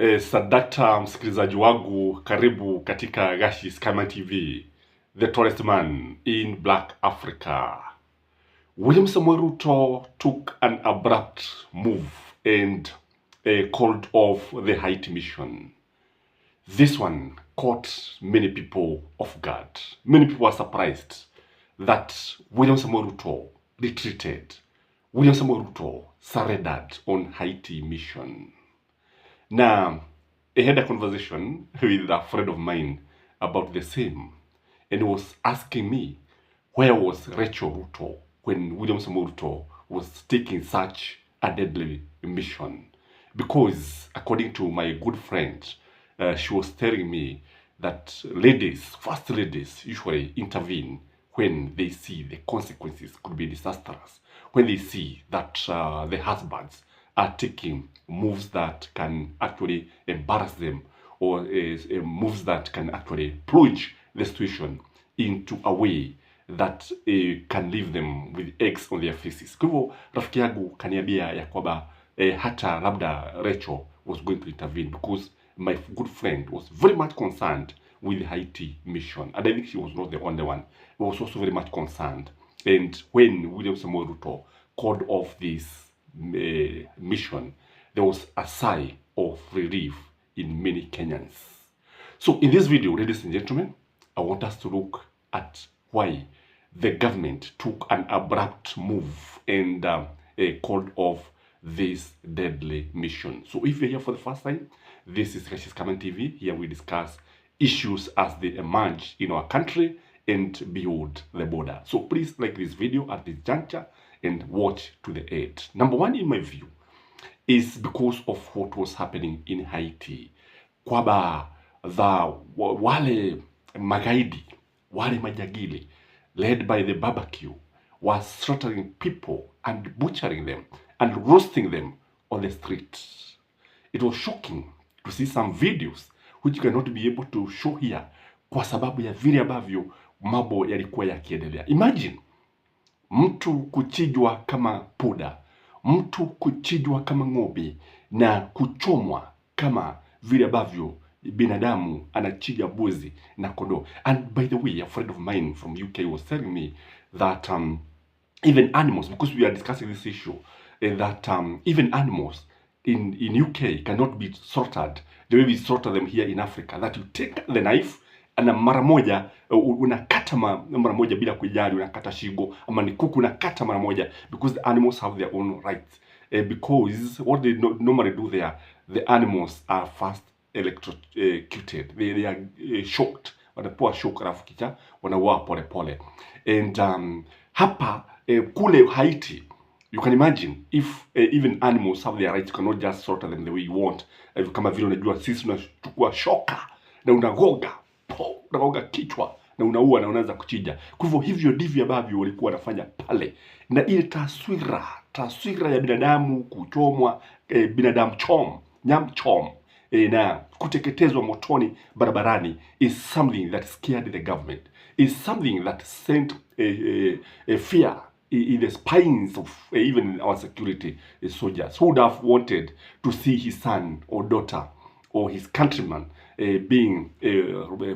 Sadakta msikilizaji wangu, karibu katika Escalating TV, the tallest man in Black Africa. William Samuel Ruto took an abrupt move and called off the Haiti mission. This one caught many people off guard. Many people were surprised that William Samuel Ruto retreated. William Samuel Ruto surrendered on Haiti mission. Now, I had a conversation with a friend of mine about the same, and he was asking me, where was Rachel Ruto when William Samuel Ruto was taking such a deadly mission? Because according to my good friend, she was telling me that first ladies usually intervene when they see the consequences could be disastrous, when they see that the husbands are taking moves that can actually embarrass them, or moves that can actually plunge the situation into a way that can leave them with eggs on their faces. Kwa hivyo rafiki yangu kaniambia ya kwamba hata labda Rachel was going to intervene, because my good friend was very much concerned with the Haiti mission, and I think she was not the only one. He was also very much concerned. And when William Samuel Ruto called off this mission, there was a sigh of relief in many Kenyans. So in this video, ladies and gentlemen, I want us to look at why the government took an abrupt move and called off this deadly mission. So if you're here for the first time, this is Escalating TV. Here we discuss issues as they emerge in our country and beyond the border. So please like this video at this juncture and watch to the end. Number one, in my view, is because of what was happening in Haiti. Kwamba wale magaidi, wale majagili, led by the barbecue, was slaughtering people and butchering them and roasting them on the streets. It was shocking to see some videos which you cannot be able to show here kwa sababu ya vile ambavyo mambo yalikuwa yakiendelea. Imagine mtu kuchinjwa kama puda, mtu kuchinjwa kama ng'ombe na kuchomwa kama vile ambavyo binadamu anachinja mbuzi na kondoo. And by the way, a friend of mine from UK was telling me that even animals, because we are discussing this issue, that even animals in UK cannot be slaughtered the way we slaughter them here in Africa. That you take the knife na mara moja unakata mara moja bila kujali, unakata shingo, ama ni kuku unakata mara moja, because the animals have their own rights. Because what they normally do there, the animals are first electrocuted. They are shocked. Wanapewa shock, alafu kisha wanauawa pole pole. And hapa kule Haiti, you can imagine if even animals have their rights, you cannot just slaughter them the way you want. Kama vile unajua sisi tunachukua shoka na unagoga kichwa na unaua na unaanza kuchinja. Kwa hivyo ndivyo ambavyo walikuwa wanafanya pale, na ile taswira ya binadamu kuchomwa, binadamu nyam chom, na kuteketezwa motoni barabarani is something that scared the government, is something that sent a fear in the spines of even our security soldiers, who would have wanted to see his son or daughter or his countryman being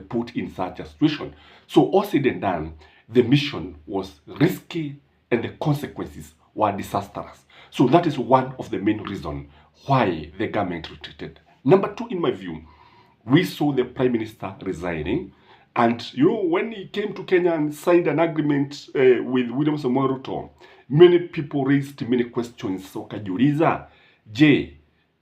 put in such a situation. So all said and done, the mission was risky and the consequences were disastrous. So that is one of the main reasons why the government retreated. Number two, in my view, we saw the Prime Minister resigning. And you know, when he came to Kenya and signed an agreement with William Samuel Ruto, many people raised many questions. So kajiuliza, je,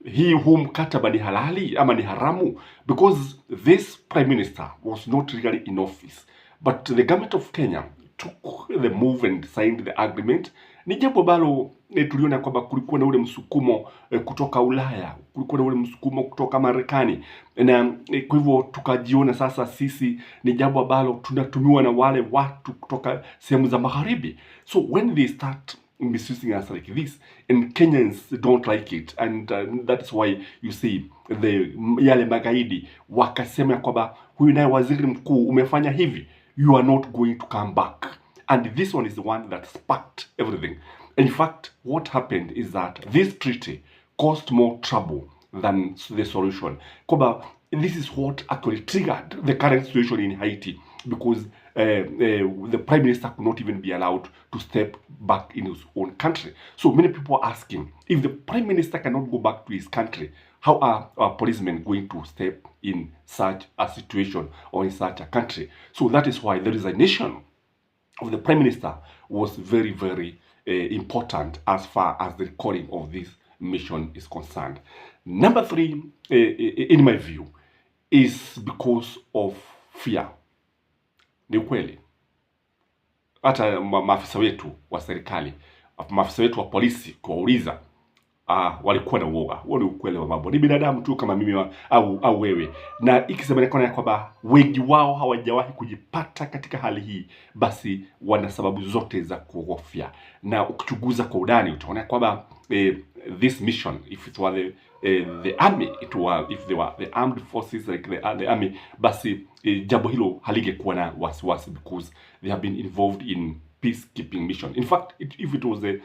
hii huu mkataba ni halali ama ni haramu? Because this Prime Minister was not really in office, but the government of Kenya took the move and signed the agreement. Ni jambo ambalo tuliona kwamba kulikuwa na ule msukumo kutoka Ulaya, kulikuwa na ule msukumo kutoka Marekani, na kwa hivyo tukajiona sasa sisi ni jambo ambalo tunatumiwa na wale watu kutoka sehemu za magharibi. So when they start misusing us like this, and Kenyans don't like it, and that's why you see yale magaidi wakasema kwamba huyu naye waziri mkuu umefanya hivi, you are not going to come back. And this one is the one that sparked everything. In fact, what happened is that this treaty caused more trouble than the solution. Kwamba this is what actually triggered the current situation in Haiti, because the prime minister could not even be allowed to step back in his own country. So many people are asking, if the prime minister cannot go back to his country, how are our policemen going to step in such a situation or in such a country? So that is why the resignation of the prime minister was very, very important as far as the recording of this mission is concerned. Number three, in my view, is because of fear. Ni ukweli, hata maafisa wetu wa serikali, maafisa wetu wa polisi kuwauliza, walikuwa na uoga. Huo ni ukweli wa mambo. Ni binadamu tu kama mimi au wewe. Na ikisemekana kwamba wengi wao hawajawahi kujipata katika hali hii, basi wana sababu zote za kuogofya. Na ukichunguza kwa undani utaona kwamba this mission, if it were the army, if they were the armed forces like the army, basi jambo hilo halingekuwa na wasiwasi, because they have been involved in peacekeeping mission. In fact, if it was a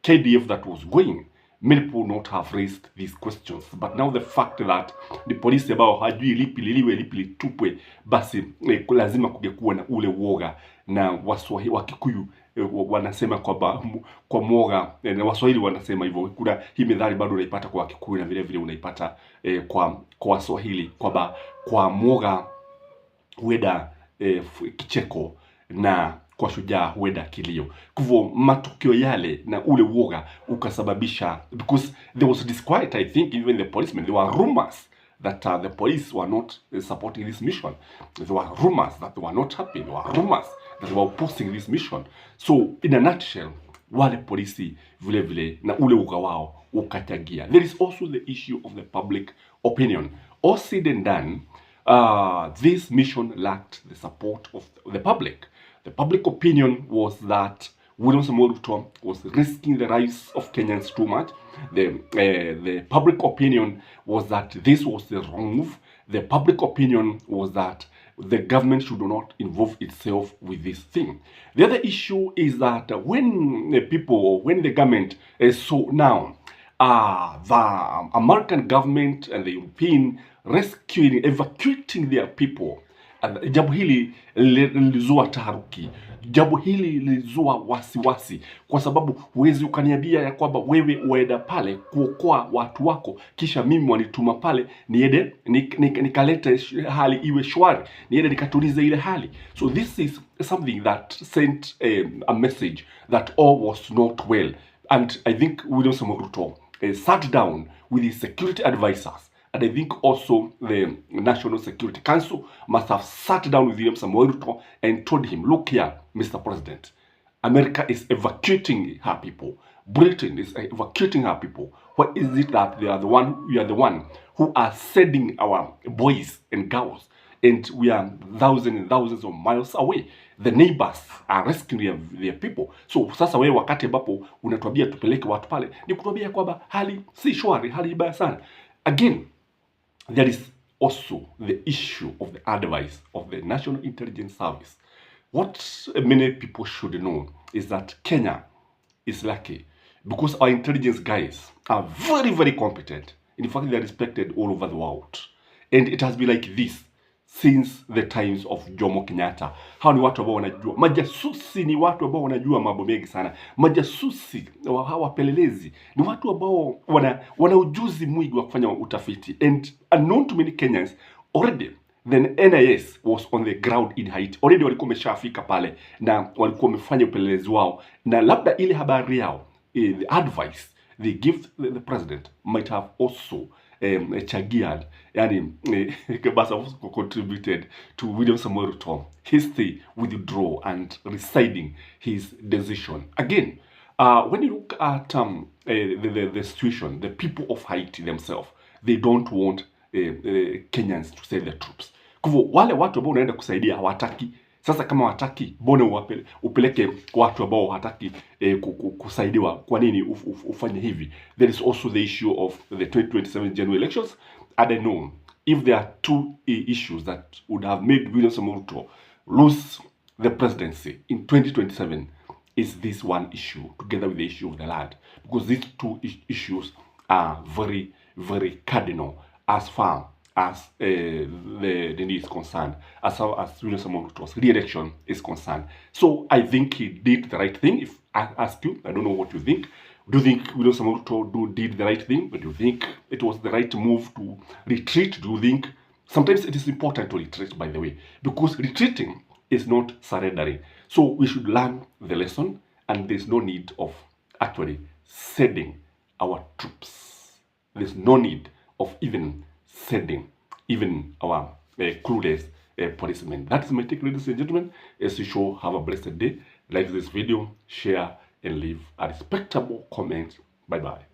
KDF that was going, many people would not have raised these questions. But now the fact that the police ambao hajui lipi liliwe lipi litupwe, basi lazima kungekuwa na ule uoga. Na Waswahili wa Kikuyu wanasema kwamba kwa mwoga, na Waswahili wanasema hivyo. Kuna hii methali bado unaipata kwa Kikuyu na vile vile unaipata kwa Waswahili, kwamba kwa mwoga huenda kicheko na kwa shujaa huenda kilio. Kwa hivyo matukio yale na ule uoga ukasababisha, because there was disquiet, I think, even the policemen. There were rumors that the police were not supporting this mission. There were rumors that they were not happy. There were rumors that they were opposing this mission. So in a nutshell, wale polisi vile vile na ule uoga wao ukachagia. There is also the issue of the public opinion. All said and done, this mission lacked the support of the public. The public opinion was that William Samoei Ruto was risking the lives of Kenyans too much. The public opinion was that this was the wrong move. The public opinion was that the government should not involve itself with this thing. The other issue is that when the government saw now the American government and the European evacuating their people, jambo hili lilizua taharuki. Jambo hili lilizua wasiwasi, kwa sababu huwezi ukaniambia ya kwamba wewe uenda pale kuokoa watu wako, kisha mimi wanituma pale niende nikalete hali iwe shwari, niende nikatulize ile hali. So this is something that sent a message that all was not well. And I think William Samoei Ruto sat down with his security advisors. And I think also the National Security Council must have sat down with William Samoei Ruto and told him, look here, Mr. President, America is evacuating her people. Britain is evacuating her people. Why is it that we are the one who are sending our boys and girls, and we are thousands and thousands of miles away? The neighbors are rescuing their people. So sasa wewe wakati ambapo unatuambia tupeleke watu pale, ni kutuambia kwamba hali si shwari, hali mbaya sana. Again, there is also the issue of the advice of the National Intelligence Service. What many people should know is that Kenya is lucky because our intelligence guys are very, very competent. In fact, they are respected all over the world. And it has been like this since the times of Jomo Kenyatta. Hao ni watu ambao wanajua. Majasusi ni watu ambao wanajua mambo mengi sana. Majasusi, hawa wapelelezi, ni watu ambao wana ujuzi mwingi wa kufanya utafiti. And unknown to many Kenyans, already the NIS was on the ground in Haiti. Already walikuwa wameshafika pale na walikuwa wamefanya upelelezi wao. Na labda ile habari yao, the advice they give the president might have also chagiad, yani contributed to William Samoei Ruto hasty withdraw and residing his decision. Again, when you look at the situation, the people of Haiti themselves, they don't want Kenyans to send their troops. Kwa hivyo wale watu ambao unaenda kusaidia hawataki. Sasa kama hawataki, mbona upeleke watu ambao hawataki kusaidiwa? Kwa nini ufanye hivi? There is also the issue of the 2027 general elections. And I know if there are two issues that would have made William Samoei Ruto lose the presidency in 2027, is this one issue together with the issue of the land, because these two issues are very, very cardinal as far as the need is concerned, as far as William Samoei Ruto's re-election is concerned. So I think he did the right thing. If I ask you, I don't know what you think. Do you think William Samoei Ruto did the right thing? But do you think it was the right move to retreat? Do you think sometimes it is important to retreat, by the way, because retreating is not surrendering. So we should learn the lesson, and there's no need of actually sending our troops. There's no need of even sending even our clueless policemen. That's my take, ladies and gentlemen. As usual, have a blessed day. Like this video, share, and leave a respectable comment. Bye-bye.